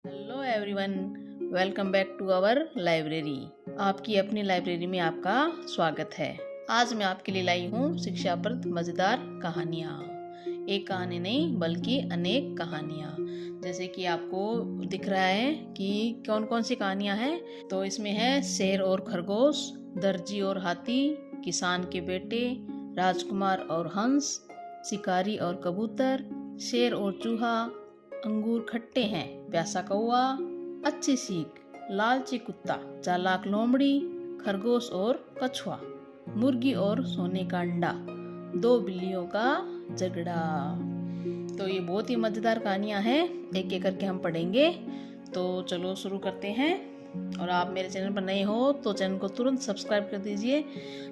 Hello everyone, welcome back to our library. आपकी अपनी library में आपका स्वागत है। आज मैं आपके लिए लाई हूँ शिक्षाप्रद मज़ेदार कहानियाँ। एक कहानी नहीं बल्कि अनेक कहानियाँ। जैसे कि आपको दिख रहा है कि कौन कौन सी कहानियाँ हैं। तो इसमें है शेर और खरगोश, दर्जी और हाथी, किसान के बेटे, राजकुमार और हंस, शिकारी और कबूतर, शेर और चूहा, अंगूर खट्टे हैं, प्यासा कौवा, अच्छी सीख, लालची कुत्ता, चालाक लोमड़ी, खरगोश और कछुआ, मुर्गी और सोने का अंडा, दो बिल्लियों का झगड़ा। तो ये बहुत ही मजेदार कहानियां हैं, एक एक करके हम पढ़ेंगे। तो चलो शुरू करते हैं। और आप मेरे चैनल पर नए हो तो चैनल को तुरंत सब्सक्राइब कर दीजिए,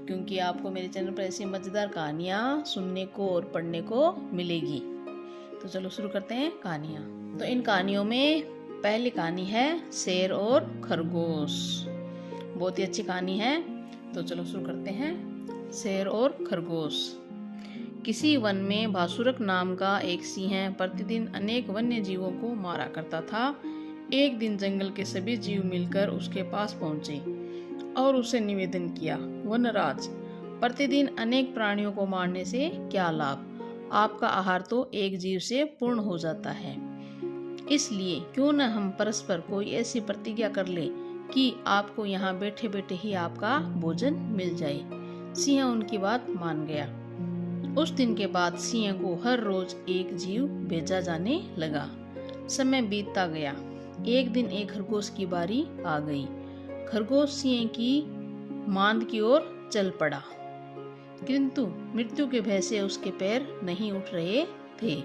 क्योंकि आपको मेरे चैनल पर ऐसी मजेदार कहानियां सुनने को और पढ़ने को मिलेगी। तो चलो शुरू करते हैं कहानियाँ। तो इन कहानियों में पहली कहानी है शेर और खरगोश। बहुत ही अच्छी कहानी है। तो चलो शुरू करते हैं। शेर और खरगोश। किसी वन में भासुरक नाम का एक सिंह प्रतिदिन अनेक वन्य जीवों को मारा करता था। एक दिन जंगल के सभी जीव मिलकर उसके पास पहुंचे और उसे निवेदन किया, वनराज, प्रतिदिन अनेक प्राणियों को मारने से क्या लाभ? आपका आहार तो एक जीव से पूर्ण हो जाता है। इसलिए क्यों न हम परस्पर कोई ऐसी प्रतिज्ञा कर ले कि आपको यहाँ बैठे बैठे ही आपका भोजन मिल जाए। सिंह उनकी बात मान गया। उस दिन के बाद सिंह को हर रोज एक जीव भेजा जाने लगा। समय बीतता गया। एक दिन एक खरगोश की बारी आ गई। खरगोश सिंह की मांद की ओर चल पड़ा, किंतु मृत्यु के भय से उसके पैर नहीं उठ रहे थे।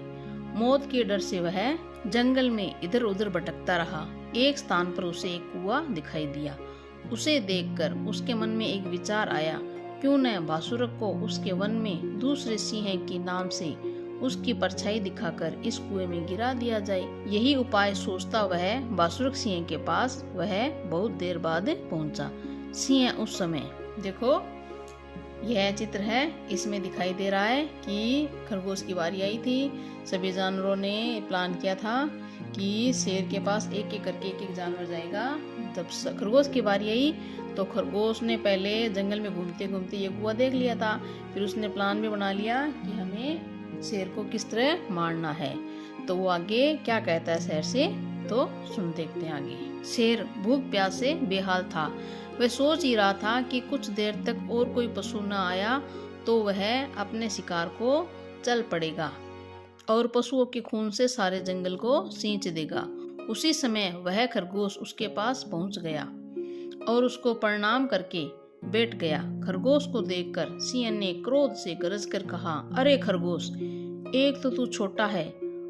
मौत के डर से वह जंगल में इधर उधर भटकता रहा। एक स्थान पर उसे एक कुआं दिखाई दिया। उसे देखकर उसके मन में एक विचार आया, क्यों न भासुरक को उसके वन में दूसरे सिंह के नाम से उसकी परछाई दिखाकर इस कुएं में गिरा दिया जाए। यही उपाय सोचता वह भासुरक सिंह के पास वह बहुत देर बाद पहुंचा। सिंह उस समय, देखो यह चित्र है, इसमें दिखाई दे रहा है कि खरगोश की बारी आई थी। सभी जानवरों ने प्लान किया था कि शेर के पास एक एक करके एक जानवर जाएगा। जब खरगोश की बारी आई तो खरगोश ने पहले जंगल में घूमते घूमते ये कुआं देख लिया था। फिर उसने प्लान भी बना लिया कि हमें शेर को किस तरह मारना है। तो वो आगे क्या कहता है शेर से, तो सुन देखते हैं आगे। शेर भूख प्यास से बेहाल था। वह सोच ही रहा था कि कुछ देर तक और कोई पशु न आया तो वह अपने शिकार को चल पड़ेगा और पशुओं के खून से सारे जंगल को सींच देगा। उसी समय वह खरगोश उसके पास पहुंच गया और उसको प्रणाम करके बैठ गया। खरगोश को देखकर सिंह ने क्रोध से गरज कर कहा, अरे खरगोश, एक तो तू छोटा है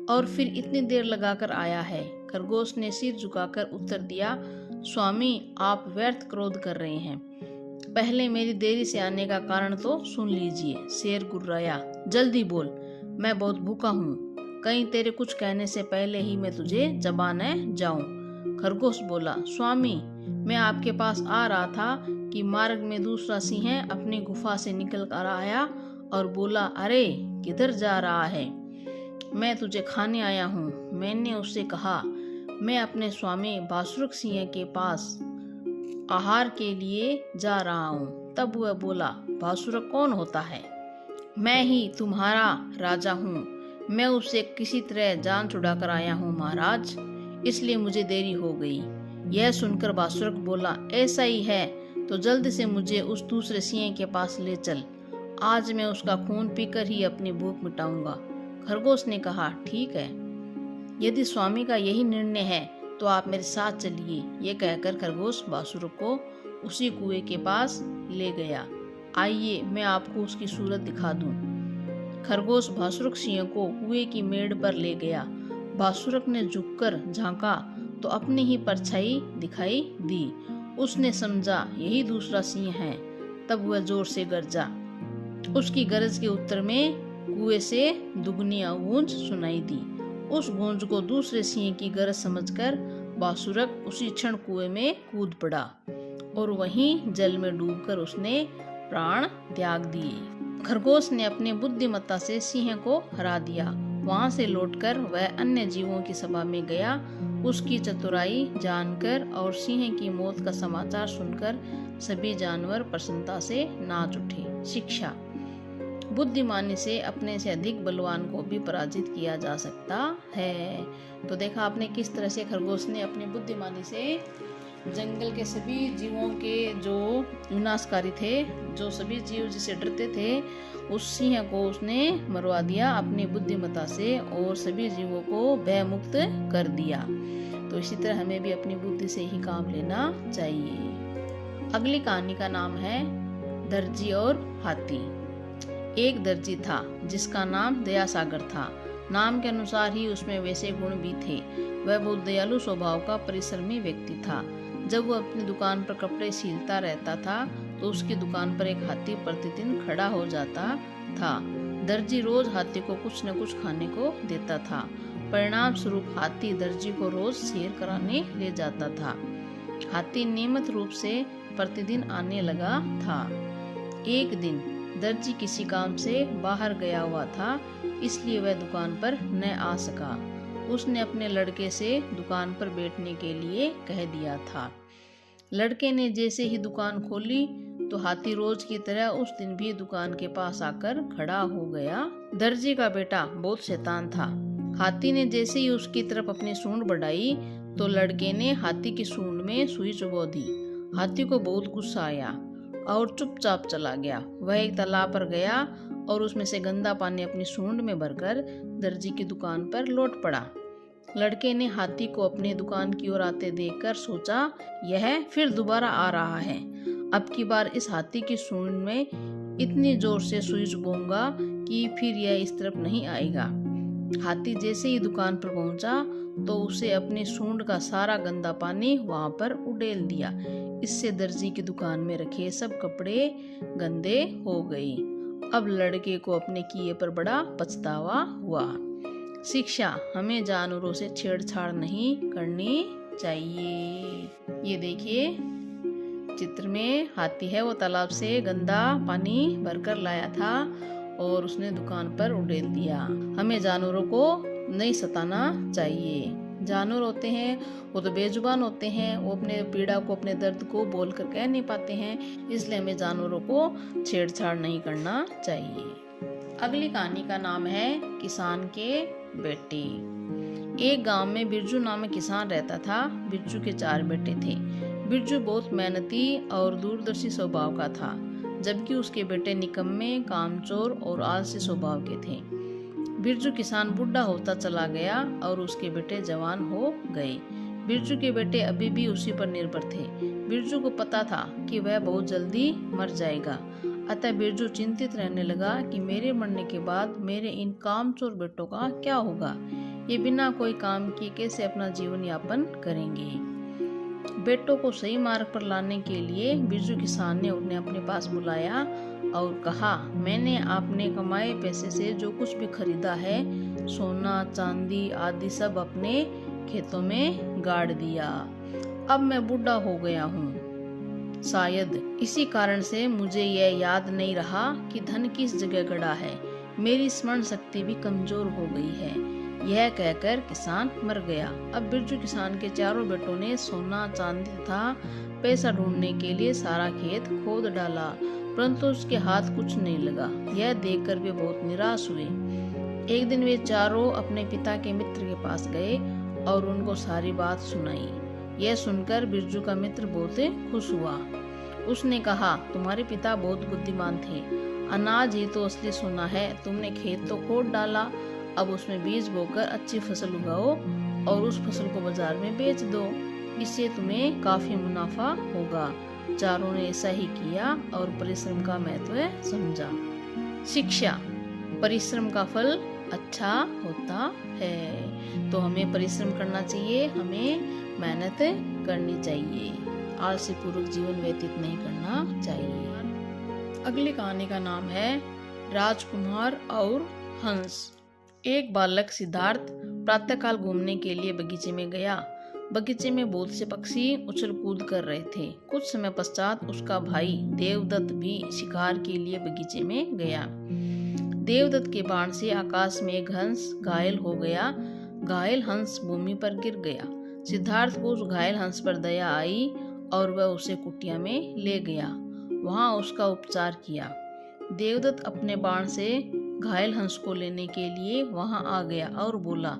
और फिर इतनी देर लगाकर आया है। खरगोश ने सिर झुकाकर उत्तर दिया, स्वामी, आप व्यर्थ क्रोध कर रहे हैं। पहले मेरी देरी से आने का कारण तो सुन लीजिए। शेर गुर्राया, जल्दी बोल, मैं बहुत भूखा हूँ, कहीं तेरे कुछ कहने से पहले ही मैं तुझे चबा न जाऊं। खरगोश बोला, स्वामी, मैं आपके पास आ रहा था कि मार्ग में दूसरा सिंह अपनी गुफा से निकल कर आया और बोला, अरे किधर जा रहा है? मैं तुझे खाने आया हूँ। मैंने उससे कहा, मैं अपने स्वामी भासुरक सिंह के पास आहार के लिए जा रहा हूँ। तब वह बोला, भासुरक कौन होता है? मैं ही तुम्हारा राजा हूँ। मैं उससे किसी तरह जान छुड़ा कर आया हूँ महाराज, इसलिए मुझे देरी हो गई। यह सुनकर भासुरक बोला, ऐसा ही है तो जल्द से मुझे उस दूसरे सिंह के पास ले चल। आज मैं उसका खून पीकर ही अपनी भूख मिटाऊंगा। खरगोश ने कहा, ठीक है, यदि स्वामी का यही निर्णय है तो आप मेरे साथ चलिए। ये कहकर खरगोश भासुरक को उसी कुएं के पास ले गया। आइए मैं आपको उसकी सूरत दिखा दूं। खरगोश भासुरक सिंह को कुएं की मेड़ पर ले गया। भासुरक ने झुककर झांका तो अपनी ही परछाई दिखाई दी। उसने समझा यही दूसरा सिंह है। तब वह जोर से गरजा। उसकी गरज के उत्तर में कुएं से दुगनी गूंज सुनाई दी। उस गूंज को दूसरे सिंह की गरज समझकर भासुरक उसी क्षण कुएं में कूद पड़ा और वहीं जल में डूबकर उसने प्राण त्याग दिए। खरगोश ने अपनी बुद्धिमत्ता से सिंह को हरा दिया। वहां से लौटकर वह अन्य जीवों की सभा में गया उसकी चतुराई जानकर और सिंह की मौत का समाचार सुनकर सभी जानवर प्रसन्नता से नाच उठे। शिक्षा। बुद्धिमानी से अपने से अधिक बलवान को भी पराजित किया जा सकता है। तो देखा आपने किस तरह से खरगोश ने अपनी बुद्धिमानी से जंगल के सभी जीवों के जो विनाशकारी थे, जो सभी जीव जिसे डरते थे, उस सिंह को उसने मरवा दिया अपनी बुद्धिमत्ता से और सभी जीवों को भयमुक्त कर दिया। तो इसी तरह हमें भी अपनी बुद्धि से ही काम लेना चाहिए। अगली कहानी का नाम है दर्जी और हाथी। एक दर्जी था जिसका नाम दयासागर था। नाम के अनुसार ही उसमें वैसे गुण भी थे। वह बहुत दयालु स्वभाव का परिश्रमी व्यक्ति था। जब वह अपनी दुकान पर कपड़े सीलता रहता था तो उसकी दुकान पर एक हाथी प्रतिदिन खड़ा हो जाता था। दर्जी रोज हाथी को कुछ न कुछ खाने को देता था। परिणाम स्वरूप हाथी दर्जी को रोज सैर कराने ले जाता था। हाथी नियमित रूप से प्रतिदिन आने लगा था। एक दिन दर्जी किसी काम से बाहर गया हुआ था, इसलिए वह दुकान पर न आ सका। उसने अपने लड़के से दुकान पर बैठने के लिए कह दिया था। लड़के ने जैसे ही दुकान खोली तो हाथी रोज की तरह उस दिन भी दुकान के पास आकर खड़ा हो गया। दर्जी का बेटा बहुत शैतान था। हाथी ने जैसे ही उसकी तरफ अपनी सूंड बढ़ाई तो लड़के ने हाथी की सूंड में सुई चुभो दी। हाथी को बहुत गुस्सा आया और चुपचाप चला गया। वह एक तालाब पर गया और उसमें से गंदा पानी अपनी सूंड में भरकर दर्जी की दुकान पर लौट पड़ा। लड़के ने हाथी को अपनी दुकान की ओर आते देखकर सोचा, यह फिर दोबारा आ रहा है। अब की बार इस हाथी की सूंड में इतनी जोर से सुई चुभूंगा कि फिर यह इस तरफ नहीं आएगा। हाथी जैसे ही दुकान पर पहुंचा तो उसे अपनी सूंड का सारा गंदा पानी वहां पर उड़ेल दिया। इससे दर्जी की दुकान में रखे सब कपड़े गंदे हो गए। अब लड़के को अपने किए पर बड़ा पछतावा हुआ। शिक्षा। हमें जानवरों से छेड़छाड़ नहीं करनी चाहिए। ये देखिए चित्र में हाथी है, वो तालाब से गंदा पानी भरकर लाया था और उसने दुकान पर उड़ेल दिया। हमें जानवरों को नहीं सताना चाहिए। जानवर होते हैं वो तो बेजुबान होते हैं, वो अपने पीड़ा को, अपने दर्द को बोलकर कह नहीं पाते हैं, इसलिए हमें जानवरों को छेड़छाड़ नहीं करना चाहिए। अगली कहानी का नाम है किसान के बेटे। एक गांव में बिरजू नामक किसान रहता था। बिरजू के 4 बेटे थे। बिरजू बहुत मेहनती और दूरदर्शी स्वभाव का था, जबकि उसके बेटे निकम्मे, कामचोर और आलसी स्वभाव के थे। बिरजू किसान बूढ़ा होता चला गया और उसके बेटे जवान हो गए। बिरजू के बेटे अभी भी उसी पर निर्भर थे। बिरजू को पता था कि वह बहुत जल्दी मर जाएगा, अतः बिरजू चिंतित रहने लगा कि मेरे मरने के बाद मेरे इन कामचोर बेटों का क्या होगा। ये बिना कोई काम किए कैसे अपना जीवन यापन करेंगे। बेटों को सही मार्ग पर लाने के लिए बिरजू किसान ने उन्हें अपने पास बुलाया और कहा, मैंने आपने कमाए पैसे से जो कुछ भी खरीदा है, सोना चांदी आदि सब अपने खेतों में गाड़ दिया। अब मैं बूढ़ा हो गया हूँ। शायद इसी कारण से मुझे यह याद नहीं रहा कि धन किस जगह गड़ा है। मेरी स्मरण शक्ति भी कमजोर हो गई है। यह कहकर किसान मर गया। अब बिरजू किसान के 4 बेटों ने सोना चांदी तथा पैसा ढूंढने के लिए सारा खेत खोद डाला, परंतु उसके हाथ कुछ नहीं लगा। यह देखकर वे बहुत निराश हुए। एक दिन वे चारों अपने पिता के मित्र के पास गए और उनको सारी बात सुनाई। यह सुनकर बिरजू का मित्र बहुत खुश हुआ। उसने कहा, तुम्हारे पिता बहुत बुद्धिमान थे। अनाज ही तो असली सोना है। तुमने खेत तो खोद डाला, अब उसमें बीज बोकर अच्छी फसल उगाओ और उस फसल को बाजार में बेच दो। इससे तुम्हें काफी मुनाफा होगा। चारों ने ऐसा ही किया और परिश्रम का महत्व समझा। शिक्षा। परिश्रम का फल अच्छा होता है। तो हमें परिश्रम करना चाहिए, हमें मेहनत करनी चाहिए, आलसी पूर्वक जीवन व्यतीत नहीं करना चाहिए। अगली कहानी का नाम है राजकुमार और हंस। एक बालक सिद्धार्थ प्रातःकाल घूमने के लिए बगीचे में गया। बगीचे में बहुत से पक्षी उछल कूद कर रहे थे। कुछ समय पश्चात उसका भाई देवदत्त भी शिकार के लिए बगीचे में गया। देवदत्त के बाण से आकाश में एक हंस घायल हो गया। घायल हंस भूमि पर गिर गया। सिद्धार्थ को उस घायल हंस पर दया आई और वह उसे कुटिया में ले गया। वहां उसका उपचार किया। देवदत्त अपने बाण से घायल हंस को लेने के लिए वहां आ गया और बोला,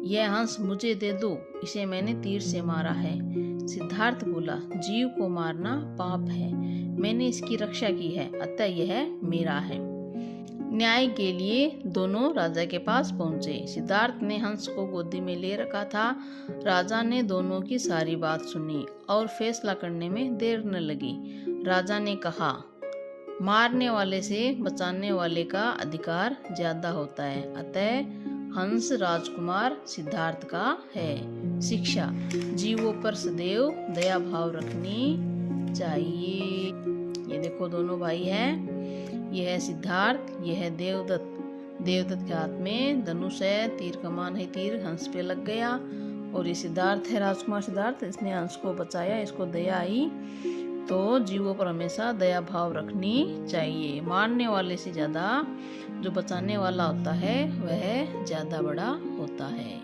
यह हंस मुझे दे दो, इसे मैंने तीर से मारा है। सिद्धार्थ बोला, जीव को मारना पाप है, मैंने इसकी रक्षा की है, अतः यह मेरा है। न्याय के लिए दोनों राजा के पास पहुंचे। सिद्धार्थ ने हंस को गोदी में ले रखा था। राजा ने दोनों की सारी बात सुनी और फैसला करने में देर न लगी। राजा ने कहा, मारने वाले से बचाने वाले का अधिकार ज्यादा होता है, अतः हंस राजकुमार सिद्धार्थ का है। शिक्षा, जीवों पर सदैव दया भाव रखनी चाहिए। ये देखो दोनों भाई हैं, यह है सिद्धार्थ, यह है देवदत्त। देवदत्त के हाथ में धनुष है, तीर कमान है, तीर हंस पे लग गया। और ये सिद्धार्थ है, राजकुमार सिद्धार्थ, इसने हंस को बचाया, इसको दया आई। तो जीवों पर हमेशा दया भाव रखनी चाहिए। मारने वाले से ज्यादा जो बचाने वाला होता है वह ज्यादा बड़ा होता है।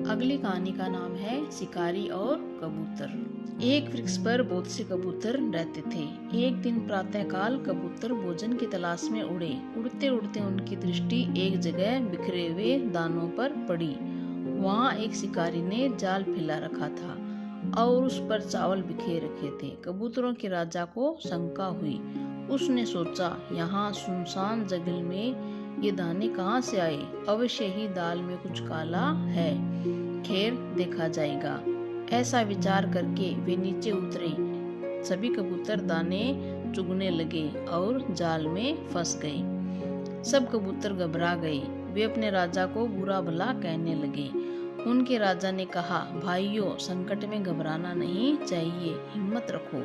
अगली कहानी का नाम है शिकारी और कबूतर। एक वृक्ष पर बहुत से कबूतर रहते थे। एक दिन प्रातःकाल कबूतर भोजन की तलाश में उड़े। उड़ते उड़ते उनकी दृष्टि एक जगह बिखरे हुए दानों पर पड़ी। वहां एक शिकारी ने जाल फैला रखा था और उस पर चावल बिखेर रखे थे। कबूतरों के राजा को शंका हुई। उसने सोचा, यहाँ सुनसान जंगल में ये दाने कहाँ से आए? अवश्य ही दाल में कुछ काला है, खैर देखा जाएगा। ऐसा विचार करके वे नीचे उतरे। सभी कबूतर दाने चुगने लगे और जाल में फंस गए। सब कबूतर घबरा गए। वे अपने राजा को बुरा भला कहने लगे। उनके राजा ने कहा, भाइयों, संकट में घबराना नहीं चाहिए, हिम्मत रखो।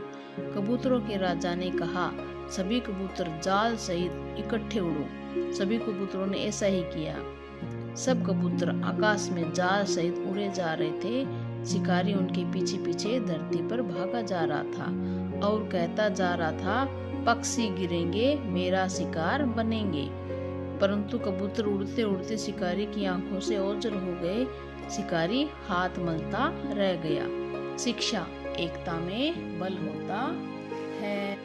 कबूतरों के राजा ने कहा, सभी कबूतर जाल सहित इकट्ठे उड़ो। सभी कबूतरों ने ऐसा ही किया। सब कबूतर आकाश में जाल सहित उड़े जा रहे थे। शिकारी उनके पीछे पीछे धरती पर भागा जा रहा था और कहता जा रहा था, पक्षी गिरेंगे, मेरा शिकार बनेंगे। परंतु कबूतर उड़ते उड़ते शिकारी की आंखों से ओझल हो गए। शिकारी हाथ मलता रह गया। शिक्षा, एकता में बल होता है।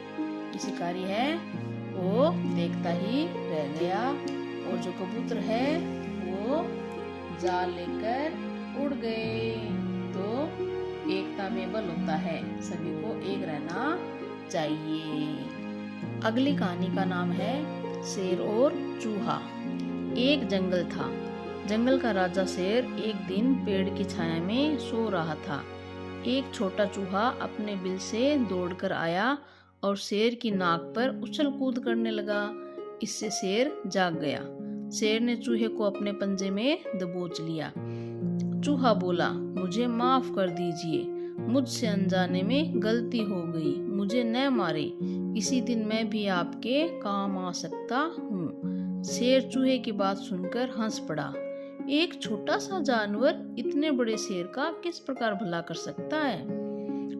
शिकारी है वो देखता ही रह गया और जो कबूतर है वो जाल लेकर उड़ गए। तो एकता में बल होता है, सभी को एक रहना चाहिए। अगली कहानी का नाम है शेर और चूहा। एक जंगल था। जंगल का राजा शेर एक दिन पेड़ की छाया में सो रहा था। एक छोटा चूहा अपने बिल से दौड़कर आया और शेर की नाक पर उछल कूद करने लगा। इससे शेर जाग गया। शेर ने चूहे को अपने पंजे में दबोच लिया। चूहा बोला, मुझे माफ कर दीजिए, मुझसे अनजाने में गलती हो गई, मुझे न मारे, किसी दिन मैं भी आपके काम आ सकता हूँ। शेर चूहे की बात सुनकर हंस पड़ा। एक छोटा सा जानवर इतने बड़े शेर का किस प्रकार भला कर सकता है?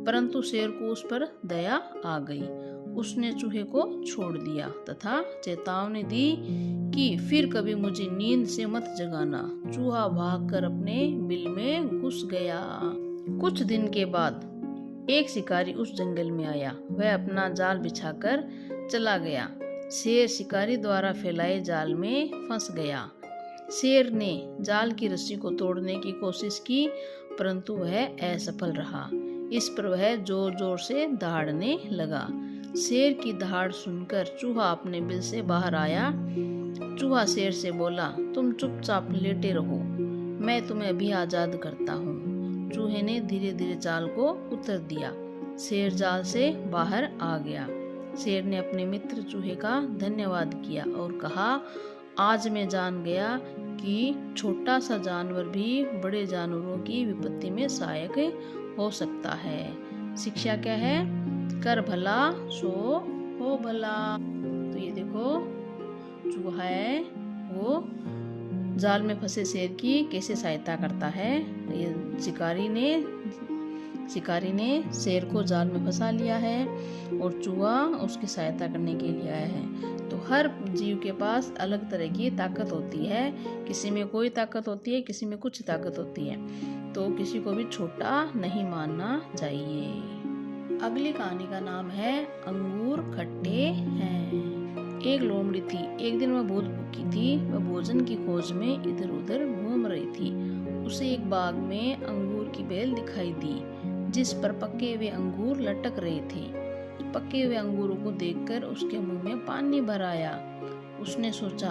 परंतु शेर को उस पर दया आ गई। उसने चूहे को छोड़ दिया तथा चेतावनी दी कि फिर कभी मुझे नींद से मत जगाना। चूहा भागकर अपने बिल में घुस गया। कुछ दिन के बाद एक शिकारी उस जंगल में आया। वह अपना जाल बिछाकर चला गया। शेर शिकारी द्वारा फैलाए जाल में फंस गया। शेर ने जाल की रस्सी को तोड़ने की कोशिश की, परंतु वह असफल रहा। इस पर वह जोर जोर से दहाड़ने लगा। शेर की दहाड़ सुनकर चूहा अपने बिल से बाहर आया। चूहा शेर से बोला, तुम चुपचाप लेटे रहो, मैं तुम्हें अभी आजाद करता हूँ। चूहे ने धीरे धीरे जाल को उतर दिया। शेर जाल से बाहर आ गया। शेर ने अपने मित्र चूहे का धन्यवाद किया और कहा, आज मैं जान गया कि छोटा सा जानवर भी बड़े जानवरों की विपत्ति में सहायक हो सकता है। शिक्षा क्या है? कर भला सो हो भला। तो ये देखो चूहा है वो जाल में फंसे शेर की कैसे सहायता करता है। ये शिकारी ने शेर को जाल में फंसा लिया है और चूहा उसकी सहायता करने के लिए आया है। तो हर जीव के पास अलग तरह की ताकत होती है। किसी में कोई ताकत होती है, किसी में कुछ ताकत होती है, तो किसी को भी छोटा नहीं मानना चाहिए। अगली कहानी का नाम है अंगूर खट्टे हैं। एक लोमड़ी थी। एक दिन वह बहुत भूखी थी। वह भोजन की खोज में इधर उधर घूम रही थी। उसे एक बाग में अंगूर की बेल दिखाई दी, जिस पर पके हुए अंगूर लटक रहे थे। पके हुए अंगूरों को देखकर उसके मुंह में पानी भर आया। उसने सोचा,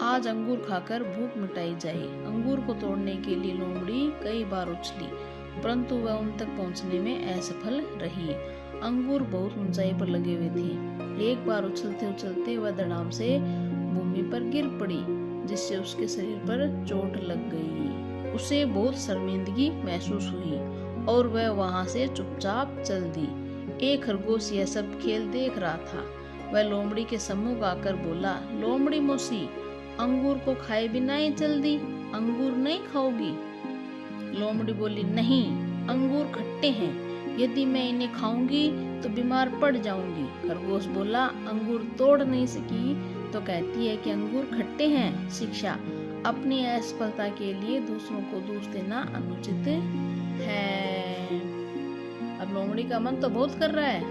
आज अंगूर खाकर भूख मिटाई जाए। अंगूर को तोड़ने के लिए लोमड़ी कई बार उछली, परंतु वह उन तक पहुंचने में असफल रही। अंगूर बहुत ऊंचाई पर लगे हुए थे। एक बार उछलते उछलते वह धड़ाम से भूमि पर गिर पड़ी, जिससे उसके शरीर पर चोट लग गई। उसे बहुत शर्मिंदगी महसूस हुई और वह वहां से चुपचाप चल दी। एक खरगोश यह सब खेल देख रहा था। वह लोमड़ी के सम्मुख आकर बोला, लोमड़ी मौसी, अंगूर को खाए बिना ही चल दी, अंगूर नहीं खाओगी? लोमड़ी बोली, नहीं, अंगूर खट्टे हैं, यदि मैं इन्हें खाऊंगी तो बीमार पड़ जाऊंगी। खरगोश बोला, अंगूर तोड़ नहीं सकी तो कहती है कि अंगूर खट्टे हैं। शिक्षा, अपनी असफलता के लिए दूसरों को दोष देना अनुचित है। अब लोमड़ी का मन तो बहुत कर रहा है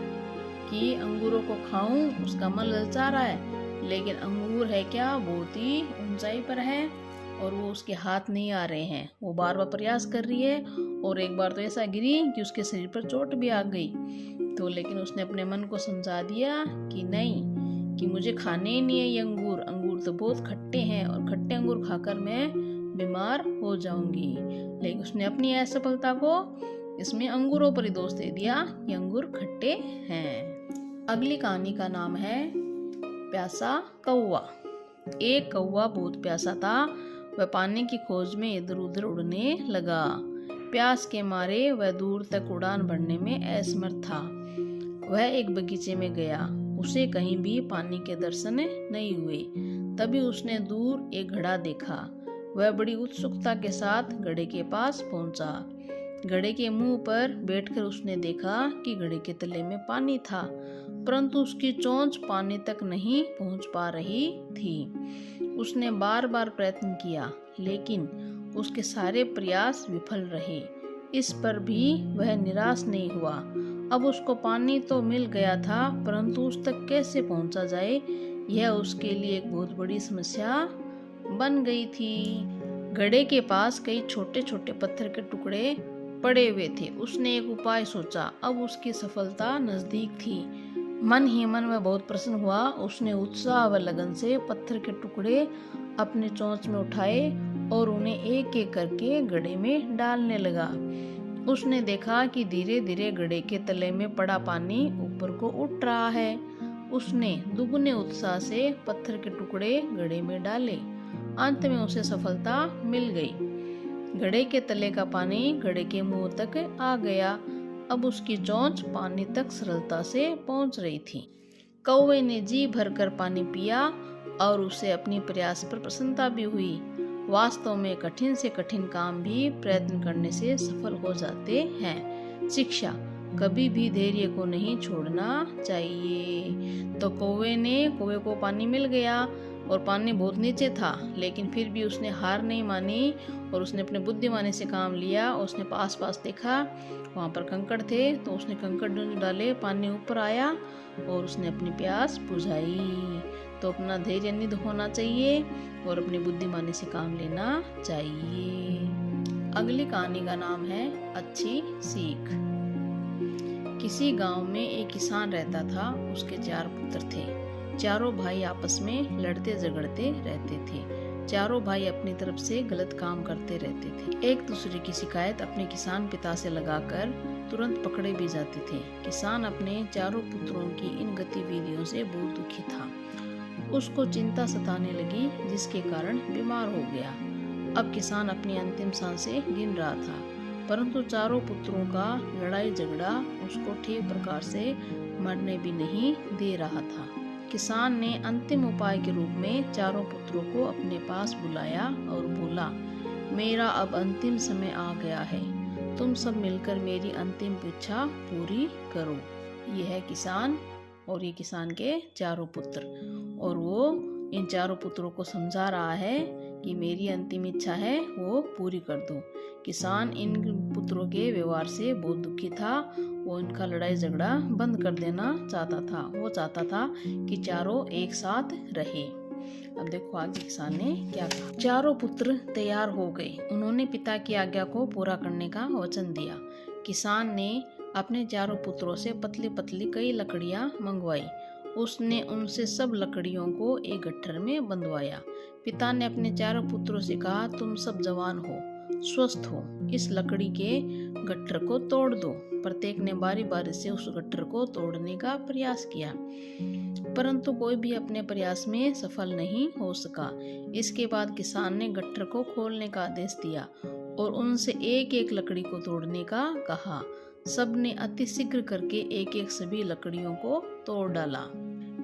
कि अंगूरों को खाऊं, उसका मन ललचा रहा है, लेकिन अंगूर है क्या, बहुत ही ऊंचाई पर है और वो उसके हाथ नहीं आ रहे हैं। वो बार बार प्रयास कर रही है और एक बार तो ऐसा गिरी कि उसके शरीर पर चोट भी आ गई। तो लेकिन उसने अपने मन को समझा दिया कि नहीं, कि मुझे खाने ही नहीं है ये अंगूर, अंगूर तो बहुत खट्टे हैं और खट्टे अंगूर खाकर मैं बीमार हो जाऊंगी। लेकिन उसने अपनी असफलता को इसमें अंगूरों पर ही दोष दे दिया कि अंगूर खट्टे हैं। अगली कहानी का नाम है प्यासा कौवा। एक कौवा बहुत प्यासा था। वह पानी की खोज में इधर उधर उड़ने लगा। प्यास के मारे वह दूर तक उड़ान भरने में असमर्थ था। वह एक बगीचे में गया। उसे कहीं भी पानी के दर्शन नहीं हुए। तभी उसने दूर एक घड़ा देखा। वह बड़ी उत्सुकता के साथ घड़े के पास पहुंचा। घड़े के मुंह पर बैठकर उसने देखा कि घड़े के तले में पानी था, परंतु उसकी चोंच पानी तक नहीं पहुंच पा रही थी। उसने बार बार प्रयत्न किया, लेकिन उसके सारे प्रयास विफल रहे। इस पर भी वह निराश नहीं हुआ। अब उसको पानी तो मिल गया था, परंतु उस तक कैसे पहुंचा जाए, यह उसके लिए एक बहुत बड़ी समस्या बन गई थी। घड़े के पास कई छोटे छोटे पत्थर के टुकड़े पड़े हुए थे। उसने एक उपाय सोचा। अब उसकी सफलता नजदीक थी। मन ही मन में बहुत प्रसन्न हुआ। उसने उत्साह व लगन से पत्थर के टुकड़े अपने चोंच में उठाए और उन्हें एक एक करके घड़े में डालने लगा। उसने देखा कि धीरे धीरे घड़े के तले में पड़ा पानी ऊपर को उठ रहा है। उसने दुगने उत्साह से पत्थर के टुकड़े घड़े में डाले। अंत में उसे सफलता मिल गई। घड़े के तले का पानी घड़े के मुंह तक आ गया। अब उसकी चोंच पानी तक सरलता से पहुंच रही थी। कौवे ने जी भरकर पानी पिया और उसे अपनी प्रयास पर प्रसन्नता भी हुई। वास्तव में कठिन से कठिन काम भी प्रयत्न करने से सफल हो जाते हैं। शिक्षा, कभी भी धैर्य को नहीं छोड़ना चाहिए। तो कौवे को पानी मिल गया और पानी बहुत नीचे था, लेकिन फिर भी उसने हार नहीं मानी और उसने अपने बुद्धिमानी से काम लिया। उसने पास पास देखा, वहाँ पर कंकड़ थे, तो उसने कंकड़ डाले, पानी ऊपर आया और उसने अपनी प्यास बुझाई। तो अपना धैर्य नहीं होना चाहिए और अपनी बुद्धिमानी से काम लेना चाहिए। अगली कहानी का नाम है अच्छी सीख। किसी गांव में एक किसान रहता था। उसके 4 पुत्र थे। चारों भाई आपस में लड़ते झगड़ते रहते थे। चारों भाई अपनी तरफ से गलत काम करते रहते थे। एक दूसरे की शिकायत अपने किसान पिता से लगाकर तुरंत पकड़े भी जाते थे। किसान अपने चारों पुत्रों की इन गतिविधियों से बहुत दुखी था। उसको चिंता सताने लगी, जिसके कारण बीमार हो गया। अब किसान अपनी अंतिम सांसें गिन रहा था, परंतु चारों पुत्रों का लड़ाई झगड़ा उसको ठीक प्रकार से मरने भी नहीं दे रहा था। किसान ने अंतिम उपाय के रूप में चारों पुत्रों को अपने पास बुलाया और बोला, मेरा अब अंतिम समय आ गया है, तुम सब मिलकर मेरी अंतिम इच्छा पूरी करो। यह है किसान और ये किसान के चारों पुत्र, और वो इन चारों पुत्रों को समझा रहा है कि मेरी अंतिम इच्छा है वो पूरी कर दो। किसान इन पुत्रों के व्यवहार से बहुत दुखी था। वो इनका लड़ाई झगड़ा बंद कर देना चाहता था। वो चाहता था कि चारों एक साथ रहे। अब देखो आगे किसान ने क्या कहा। चारों पुत्र तैयार हो गए। उन्होंने पिता की आज्ञा को पूरा करने का वचन दिया। किसान ने अपने चारों पुत्रों से पतली पतली कई लकड़ियां मंगवाई। उसने उनसे सब लकड़ियों को एक गट्ठर में बंधवाया। पिता ने अपने चारों पुत्रों से कहा, तुम सब जवान हो, स्वस्थ हो, इस लकड़ी के गट्ठर को तोड़ दो। प्रत्येक ने बारी बारी से उस गट्ठर को तोड़ने का प्रयास किया, परंतु कोई भी अपने प्रयास में सफल नहीं हो सका। इसके बाद किसान ने गट्ठर को खोलने का आदेश दिया और उनसे एक एक लकड़ी को तोड़ने का कहा। सबने अति शीघ्र करके एक एक सभी लकड़ियों को तोड़ डाला।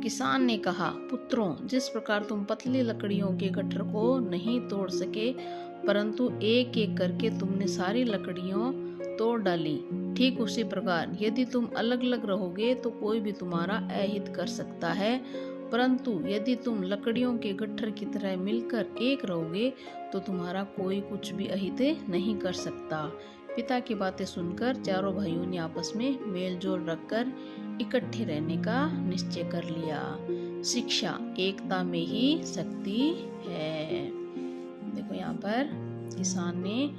किसान ने कहा, पुत्रों, जिस प्रकार तुम पतली लकड़ियों के गट्ठर को नहीं तोड़ सके, परंतु एक एक करके तुमने सारी लकड़ियों तोड़ डाली, ठीक उसी प्रकार यदि तुम अलग अलग रहोगे तो कोई भी तुम्हारा अहित कर सकता है, परंतु यदि तुम लकड़ियों के गट्ठर की तरह मिलकर एक रहोगे तो तुम्हारा कोई कुछ भी अहित नहीं कर सकता। पिता की बातें सुनकर चारों भाइयों ने आपस में मेलजोल रखकर इकट्ठे रहने का निश्चय कर लिया। शिक्षा एकता में ही शक्ति है। देखो यहाँ पर किसान ने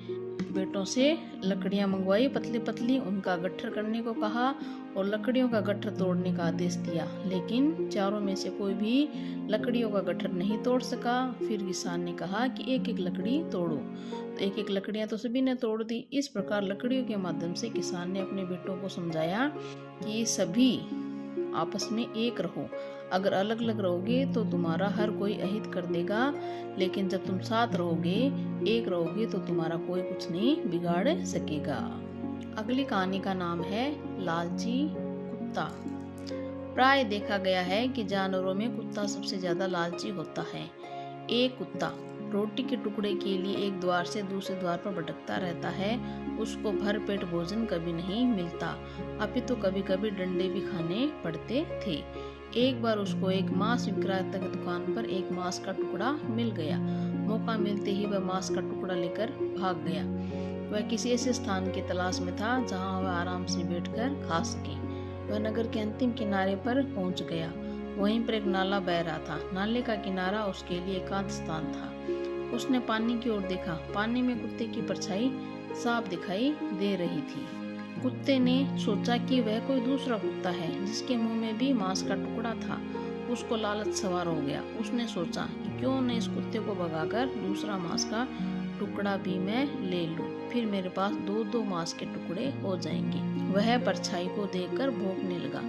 बेटों से लकड़ियां मंगवाई पतली पतली, उनका गट्ठर करने को कहा और लकड़ियों का गट्ठर तोड़ने का आदेश दिया, लेकिन चारों में से कोई भी लकड़ियों का गट्ठर नहीं तोड़ सका। फिर किसान ने कहा कि एक एक लकड़ी तोड़ो, तो एक एक लकड़ियां तो सभी ने तोड़ दी। इस प्रकार लकड़ियों के माध्यम से किसान ने अपने बेटों को समझाया कि सभी आपस में एक रहो। अगर अलग अलग रहोगे तो तुम्हारा हर कोई अहित कर देगा, लेकिन जब तुम साथ रहोगे, एक रहोगे, तो तुम्हारा कोई कुछ नहीं बिगाड़ सकेगा। अगली कहानी का नाम है लालची कुत्ता। प्राय देखा गया है कि जानवरों में कुत्ता सबसे ज्यादा लालची होता है। एक कुत्ता रोटी के टुकड़े के लिए एक द्वार से दूसरे द्वार पर भटकता रहता है। उसको भर पेट भोजन कभी नहीं मिलता, अपितु कभी कभी डंडे भी खाने पड़ते थे। एक बार उसको एक मांस विक्रेता की दुकान पर एक मांस का टुकड़ा मिल गया। मौका मिलते ही वह मांस का टुकड़ा लेकर भाग गया। वह किसी ऐसे स्थान की तलाश में था जहां वह आराम से बैठकर खा सके। वह नगर के अंतिम किनारे पर पहुंच गया। वहीं पर एक नाला बह रहा था। नाले का किनारा उसके लिए एकांत स्थान था। उसने पानी की ओर देखा। पानी में कुत्ते की परछाई साफ दिखाई दे रही थी। कुत्ते ने सोचा कि वह कोई दूसरा कुत्ता है जिसके मुंह में भी मांस का टुकड़ा था। उसको लालच सवार हो गया। उसने सोचा कि क्यों न इस कुत्ते को भगाकर दूसरा मांस का टुकड़ा भी मैं ले लूं, फिर मेरे पास दो दो मांस के टुकड़े हो जाएंगे। वह परछाई को देखकर भौंकने लगा।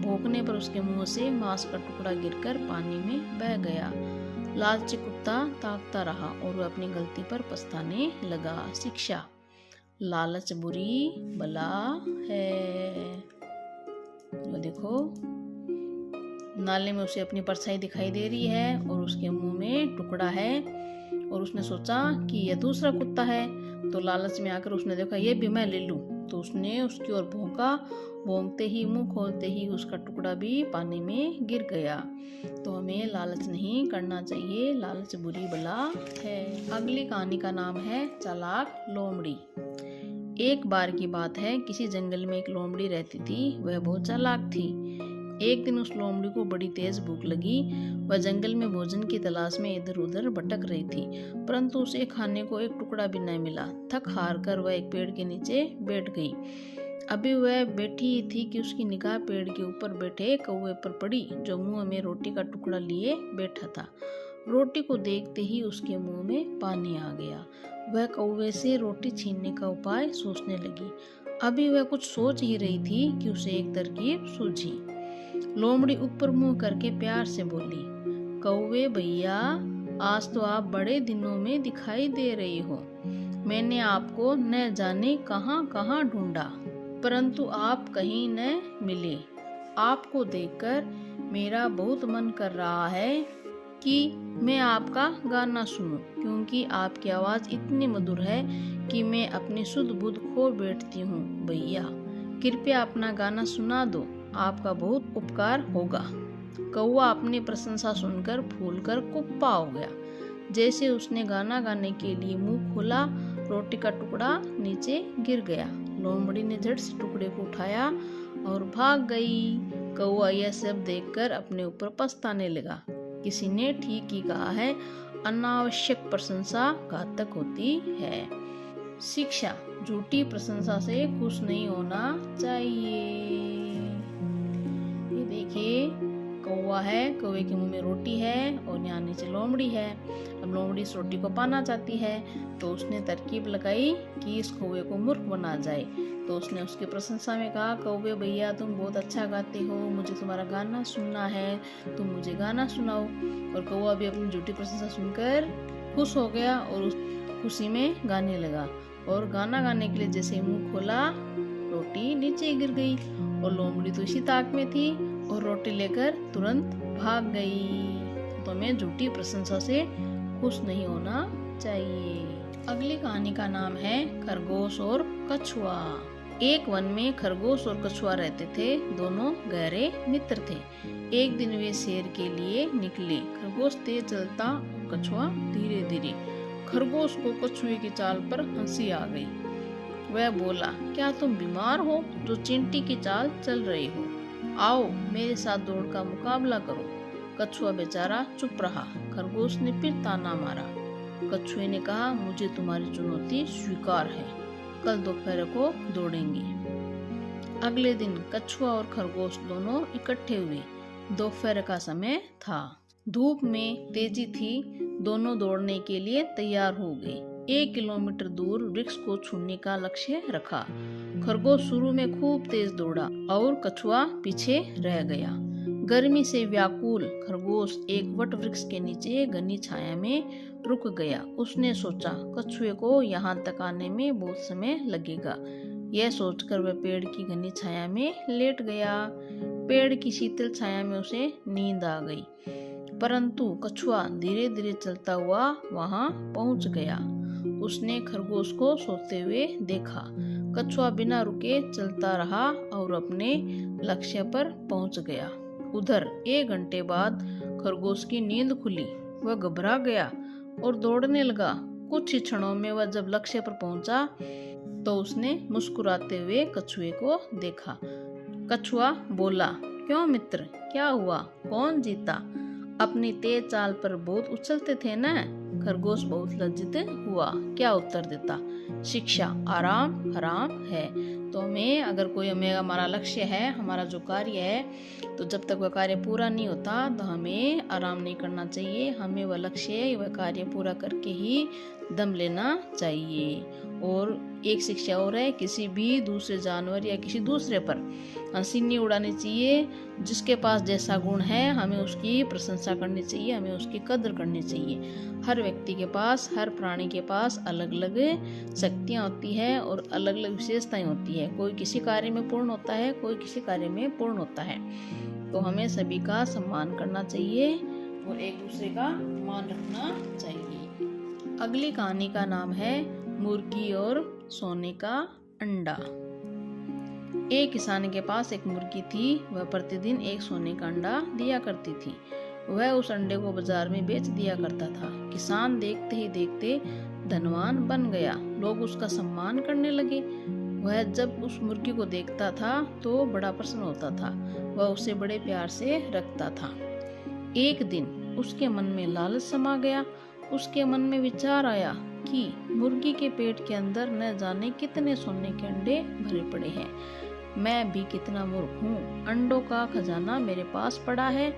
भौंकने पर उसके मुंह से मांस का टुकड़ा गिरकर पानी में बह गया। लालची कुत्ता ताकता रहा और वह अपनी गलती पर पछताने लगा। शिक्षा, लालच बुरी बला है। वो देखो नाले में उसे अपनी परछाई दिखाई दे रही है और उसके मुंह में टुकड़ा है और उसने सोचा कि यह दूसरा कुत्ता है, तो लालच में आकर उसने देखा ये भी मैं ले लूं, तो उसने उसकी ओर भौंका। भौंकते ही मुंह खोलते ही उसका टुकड़ा भी पानी में गिर गया। तो हमें लालच नहीं करना चाहिए, लालच बुरी बला है। अगली कहानी का नाम है चालाक लोमड़ी। एक बार की बात है, किसी जंगल में एक लोमड़ी रहती थी। वह बहुत चालाक थी। एक दिन उस लोमड़ी को बड़ी तेज भूख लगी। वह जंगल में भोजन की तलाश में इधर उधर भटक रही थी, परंतु उसे खाने को एक टुकड़ा भी न मिला। थक हार कर वह एक पेड़ के नीचे बैठ गई। अभी वह बैठी ही थी कि उसकी निगाह पेड़ के ऊपर बैठे कौवे पर पड़ी, जो मुंह में रोटी का टुकड़ा लिए बैठा था। रोटी को देखते ही उसके मुंह में पानी आ गया। वह कौवे से रोटी छीनने का उपाय सोचने लगी। अभी वह कुछ सोच ही रही थी कि उसे एक तरकीब सूझी। लोमड़ी ऊपर मुंह करके प्यार से बोली, कौवे भैया, आज तो आप बड़े दिनों में दिखाई दे रही हो। मैंने आपको न जाने कहां कहां ढूंढा, परंतु आप कहीं न मिले। आपको देखकर मेरा बहुत मन कर रहा है कि मैं आपका गाना सुनूं, क्योंकि आपकी आवाज इतनी मधुर है कि मैं अपनी सुध बुध खो बैठती हूँ। भैया, कृपया अपना गाना सुना दो। आपका बहुत उपकार होगा। कौवा अपनी प्रशंसा सुनकर फूलकर कुप्पा हो गया। जैसे उसने गाना गाने के लिए मुंह खोला, रोटी का टुकड़ा नीचे गिर गया। लोमड़ी ने झट से टुकड़े को उठाया और भाग गई। कौवा यह सब देखकर अपने ऊपर पछताने लगा। किसी ने ठीक ही कहा है, अनावश्यक प्रशंसा घातक होती है। शिक्षा, झूठी प्रशंसा से खुश नहीं होना चाहिए। ये देखिए, कौवा है, कौवे के मुंह में रोटी है और यहाँ नीचे लोमड़ी है। अब लोमड़ी इस रोटी को पाना चाहती है, तो उसने तरकीब लगाई कि इस कौवे को मूर्ख बना जाए। तो उसने उसकी प्रशंसा में कहा, कौवे भैया तुम बहुत अच्छा गाते हो, मुझे तुम्हारा गाना सुनना है, तुम मुझे गाना सुनाओ। और कौवा भी अपनी झूठी प्रशंसा सुनकर खुश हो गया और उस खुशी में गाने लगा। और गाना गाने के लिए जैसे मुंह खोला, रोटी नीचे गिर गई। और लोमड़ी तो इसी ताक में थी और रोटी लेकर तुरंत भाग गई। तो हमें झूठी प्रशंसा से खुश नहीं होना चाहिए। अगली कहानी का नाम है खरगोश और कछुआ। एक वन में खरगोश और कछुआ रहते थे। दोनों गहरे मित्र थे। एक दिन वे सैर के लिए निकले। खरगोश तेज चलता और कछुआ धीरे धीरे। खरगोश को कछुए की चाल पर हंसी आ गई। वह बोला, क्या तुम बीमार हो जो चींटी की चाल चल रही हो? आओ मेरे साथ दौड़ का मुकाबला करो। कछुआ बेचारा चुप रहा। खरगोश ने फिर ताना मारा। कछुए ने कहा, मुझे तुम्हारी चुनौती स्वीकार है, कल दोपहर को दौड़ेंगे। अगले दिन कछुआ और खरगोश दोनों इकट्ठे हुए। दोपहर का समय था, धूप में तेजी थी। दोनों दौड़ने के लिए तैयार हो गए। 1 किलोमीटर दूर वृक्ष को छूने का लक्ष्य रखा। खरगोश शुरू में खूब तेज दौड़ा और कछुआ पीछे रह गया। गर्मी से व्याकुल खरगोश एक वट वृक्ष के नीचे घनी छाया में रुक गया। उसने सोचा, कछुए को यहाँ तक आने में बहुत समय लगेगा। यह सोचकर वह पेड़ की घनी छाया में लेट गया। पेड़ की शीतल छाया में उसे नींद आ गई। परंतु कछुआ धीरे धीरे चलता हुआ वहां पहुंच गया। उसने खरगोश को सोते हुए देखा। कछुआ बिना रुके चलता रहा और अपने लक्ष्य पर पहुंच गया। उधर 1 घंटे बाद खरगोश की नींद खुली। वह घबरा गया और दौड़ने लगा। कुछ ही क्षणों में वह जब लक्ष्य पर पहुंचा तो उसने मुस्कुराते हुए कछुए को देखा। कछुआ बोला, क्यों मित्र, क्या हुआ, कौन जीता? अपनी तेज चाल पर बहुत उछलते थे न? खरगोश बहुत लज्जित हुआ। क्या उत्तर देता? शिक्षा, आराम हराम है। तो हमें हमारा लक्ष्य है, हमारा जो कार्य है, तो जब तक वह कार्य पूरा नहीं होता तो हमें आराम नहीं करना चाहिए। हमें वह लक्ष्य, वह कार्य पूरा करके ही दम लेना चाहिए। और एक शिक्षा और है, किसी भी दूसरे जानवर या किसी दूसरे पर हंसी नहीं उड़ानी चाहिए। जिसके पास जैसा गुण है हमें उसकी प्रशंसा करनी चाहिए, हमें उसकी कदर करनी चाहिए। हर व्यक्ति के पास, हर प्राणी के पास अलग अलग शक्तियाँ होती है और अलग अलग विशेषताएं होती है। कोई किसी कार्य में पूर्ण होता है, कोई किसी कार्य में पूर्ण होता है। तो हमें सभी का सम्मान करना चाहिए और एक दूसरे का मान रखना चाहिए। अगली कहानी का नाम है मुर्गी और सोने का अंडा। एक किसान के पास एक मुर्गी थी। वह प्रतिदिन एक सोने का अंडा दिया करती थी। वह उस अंडे को बाजार में बेच दिया करता था। किसान देखते ही देखते धनवान बन गया। लोग उसका सम्मान करने लगे। वह जब उस मुर्गी को देखता था तो बड़ा प्रसन्न होता था। वह उसे बड़े प्यार से रखता था। एक दिन उसके मन में लालच समा गया। उसके मन में विचार आया कि मुर्गी के पेट के अंदर न जाने कितने सोने के अंडे भरे पड़े हैं। मैं भी कितना मूर्ख हूँ। अंडों का खजाना मेरे पास पड़ा है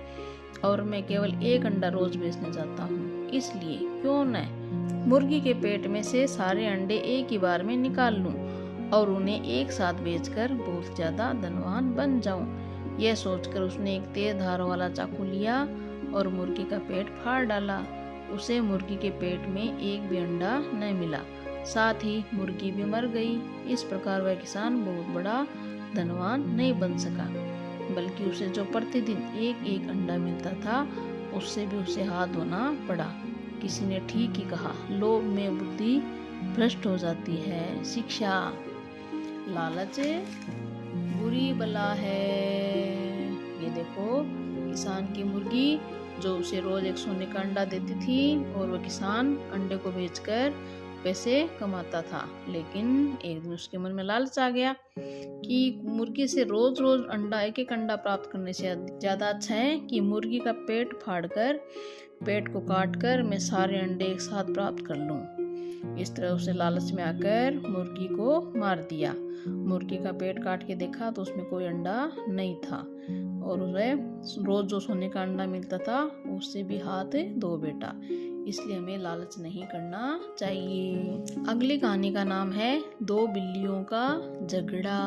और मैं केवल एक अंडा रोज बेचने जाता हूँ। इसलिए क्यों न मुर्गी के पेट में से सारे अंडे एक ही बार में निकाल लूं और उन्हें एक साथ बेचकर बहुत ज्यादा धनवान बन जाऊं। यह सोचकर उसने एक तेज धार वाला चाकू लिया और मुर्गी का पेट फाड़ डाला। उसे मुर्गी के पेट में एक भी अंडा न मिला। साथ ही मुर्गी भी मर गई। इस प्रकार वह किसान बहुत बड़ा धनवान नहीं बन सका, बल्कि उसे जो प्रतिदिन एक एक अंडा मिलता था उससे भी उसे हाथ धोना पड़ा। किसी ने ठीक ही कहा, लोभ में बुद्धि भ्रष्ट हो जाती है। शिक्षा, लालच बुरी बला है। ये देखो, किसान की मुर्गी जो उसे रोज एक सोने का अंडा देती थी और वह किसान अंडे को बेचकर पैसे कमाता था। लेकिन एक दिन उसके मन में लालच आ गया कि मुर्गी से रोज रोज एक एक अंडा प्राप्त करने से ज्यादा अच्छा है कि मुर्गी का पेट फाड़कर, पेट को काटकर मैं सारे अंडे एक साथ प्राप्त कर लूं। इस तरह उसे लालच में आकर मुर्गी को मार दिया। मुर्गी का पेट काट के देखा तो उसमें कोई अंडा नहीं था और उसे रोज जो सोने का अंडा मिलता था उससे भी हाथ धो बेटा। इसलिए हमें लालच नहीं करना चाहिए। अगली कहानी का नाम है दो बिल्लियों का झगड़ा।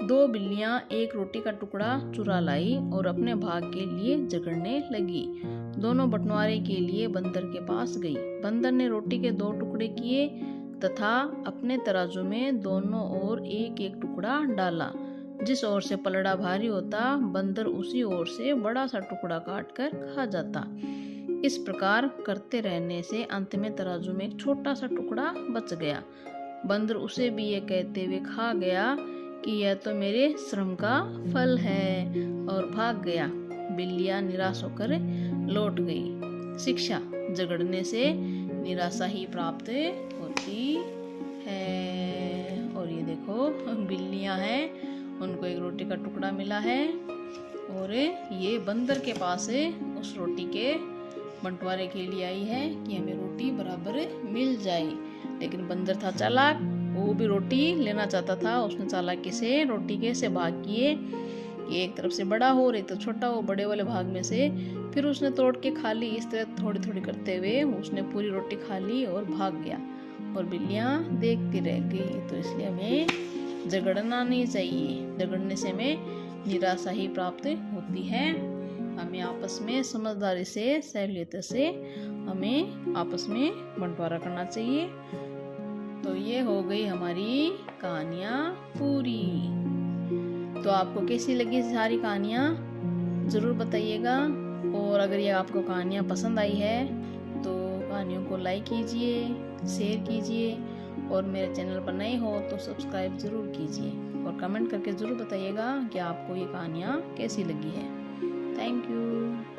दो बिल्लियां एक रोटी का टुकड़ा चुरा लाई और अपने भाग के लिए झगड़ने लगी। दोनों बंटवारे के लिए बंदर के पास गई। बंदर ने रोटी के 2 टुकड़े किए तथा अपने तराजू में दोनों ओर एक एक टुकड़ा डाला। जिस ओर से पलड़ा भारी होता बंदर उसी ओर से बड़ा सा टुकड़ा काट कर खा जाता। इस प्रकार करते रहने से अंत में तराजू में एक छोटा सा टुकड़ा बच गया। बंदर उसे भी ये कहते हुए खा गया कि यह तो मेरे श्रम का फल है और भाग गया। बिल्लियां निराश होकर लौट गई। शिक्षा, झगड़ने से निराशा ही प्राप्त होती है। और ये देखो, बिल्लियां हैं, उनको एक रोटी का टुकड़ा मिला है और ये बंदर के पास उस रोटी के बंटवारे के लिए आई है कि हमें रोटी बराबर मिल जाए। लेकिन बंदर था चालाक, वो भी रोटी लेना चाहता था। उसने चालाकी से रोटी के से भाग किए कि एक तरफ से बड़ा हो, एक तरफ छोटा हो। बड़े वाले भाग में से फिर उसने तोड़ के खा ली। इस तरह थोड़ी थोड़ी करते हुए उसने पूरी रोटी खा ली और भाग गया और बिल्लियां देखती रह गई। तो इसलिए हमें झगड़ना नहीं चाहिए। झगड़ने से हमें निराशा ही प्राप्त होती है। हमें आपस में समझदारी से, सहूलियत से हमें आपस में बंटवारा करना चाहिए। तो ये हो गई हमारी कहानियाँ पूरी। तो आपको कैसी लगी सारी कहानियाँ ज़रूर बताइएगा। और अगर ये आपको कहानियाँ पसंद आई है तो कहानियों को लाइक कीजिए, शेयर कीजिए और मेरे चैनल पर नए हो तो सब्सक्राइब ज़रूर कीजिए और कमेंट करके ज़रूर बताइएगा कि आपको ये कहानियाँ कैसी लगी है। Thank you.